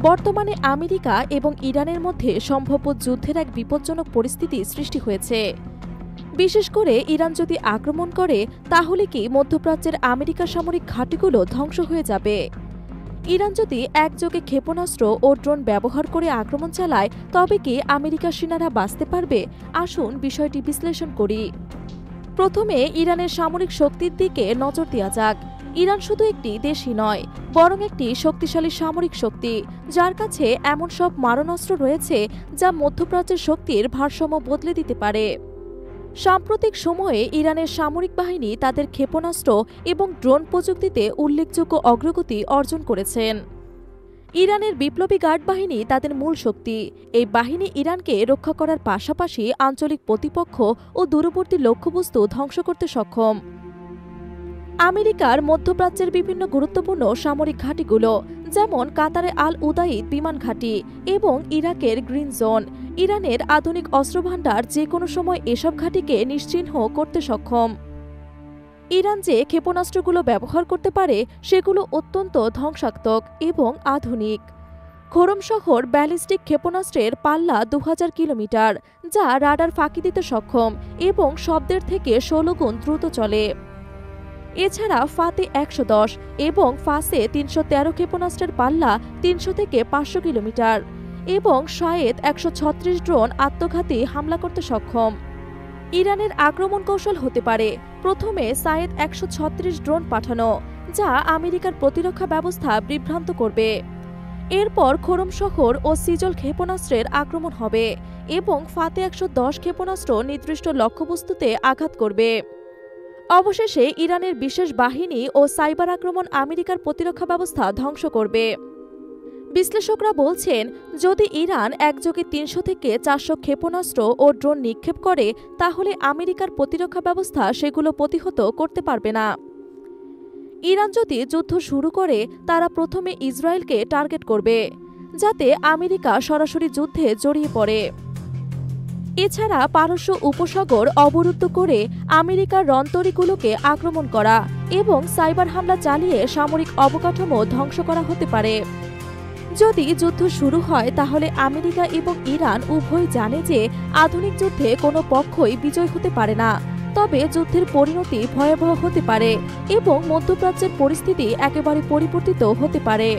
বর্তমানে আমেরিকা এবং ইরানের মধ্যে সম্ভাব্য যুদ্ধের এক বিপজ্জনক পরিস্থিতি সৃষ্টি হয়েছে। বিশেষ করে ইরান যদি আক্রমণ করে তাহলে কি মধ্যপ্রাচ্যের আমেরিকার সামরিক ঘাঁটিগুলো ধ্বংস হয়ে যাবে? ইরান যদি একযোগে ক্ষেপণাস্ত্র ও ড্রোন ব্যবহার করে আক্রমণ চালায় তবে কি আমেরিকার সেনারা বাঁচতে পারবে? আসুন বিষয়টি বিশ্লেষণ করি। প্রথমে ইরানের সামরিক শক্তির দিকে নজর দেওয়া যাক। ইরান শুধু একটি দেশই নয়, বরং একটি শক্তিশালী সামরিক শক্তি, যার কাছে এমন সব মারণাস্ত্র রয়েছে যা মধ্যপ্রাচ্যের শক্তির ভারসাম্য বদলে দিতে পারে। সাম্প্রতিক সময়ে ইরানের সামরিক বাহিনী তাদের ক্ষেপণাস্ত্র এবং ড্রোন প্রযুক্তিতে উল্লেখযোগ্য অগ্রগতি অর্জন করেছেন। ইরানের বিপ্লবী গার্ড বাহিনী তাদের মূল শক্তি। এই বাহিনী ইরানকে রক্ষা করার পাশাপাশি আঞ্চলিক প্রতিপক্ষ ও দূরবর্তী লক্ষ্যবস্তু ধ্বংস করতে সক্ষম। আমেরিকার মধ্যপ্রাচ্যের বিভিন্ন গুরুত্বপূর্ণ সামরিক ঘাঁটিগুলো, যেমন কাতারে আল উদাইদ বিমান ঘাঁটি এবং ইরাকের গ্রিন জোন, ইরানের আধুনিক অস্ত্রভাণ্ডার যে কোনো সময় এসব ঘাঁটিকে নিশ্চিহ্ন করতে সক্ষম। ইরান যে ক্ষেপণাস্ত্রগুলো ব্যবহার করতে পারে সেগুলো অত্যন্ত ধ্বংসাত্মক এবং আধুনিক। খোরম শহর ব্যালিস্টিক ক্ষেপণাস্ত্রের পাল্লা 2000 কিলোমিটার, যা রাডার ফাঁকি দিতে সক্ষম এবং শব্দের থেকে 16 গুণ দ্রুত চলে। এছাড়া ফাতে 110 এবং ফাসে 313 ক্ষেপণাস্ত্রের পাল্লা 300 থেকে 500 কিলোমিটার এবং শায়েদ 136 ড্রোন আত্মঘাতী হামলা করতে সক্ষম। ইরানের আক্রমণ কৌশল হতে পারে প্রথমে শায়েদ 136 ড্রোন পাঠানো, যা আমেরিকার প্রতিরক্ষা ব্যবস্থা বিভ্রান্ত করবে। এরপর খোরম শহর ও সিজল ক্ষেপণাস্ত্রের আক্রমণ হবে এবং ফাতে 110 ক্ষেপণাস্ত্র নির্দিষ্ট লক্ষ্যবস্তুতে আঘাত করবে। অবশেষে ইরানের বিশেষ বাহিনী ও সাইবার আক্রমণ আমেরিকার প্রতিরক্ষা ব্যবস্থা ধ্বংস করবে। বিশ্লেষকরা বলছেন, যদি ইরান একযোগে 300 থেকে 400 ক্ষেপণাস্ত্র ও ড্রোন নিক্ষেপ করে তাহলে আমেরিকার প্রতিরক্ষা ব্যবস্থা সেগুলো প্রতিহত করতে পারবে না। ইরান যদি যুদ্ধ শুরু করে তারা প্রথমে ইসরায়েলকে টার্গেট করবে, যাতে আমেরিকা সরাসরি যুদ্ধে জড়িয়ে পড়ে। এছাড়া পারস্য উপসাগর অবরুদ্ধ করে আমেরিকার রণতরীগুলোকে আক্রমণ করা এবং সাইবার হামলা চালিয়ে সামরিক অবকাঠামো ধ্বংস করা হতে পারে। যদি যুদ্ধ শুরু হয় তাহলে আমেরিকা এবং ইরান উভয় জানে যে আধুনিক যুদ্ধে কোনো পক্ষই বিজয় হতে পারে না, তবে যুদ্ধের পরিণতি ভয়াবহ হতে পারে এবং মধ্যপ্রাচ্যের পরিস্থিতি একেবারে পরিবর্তিত হতে পারে।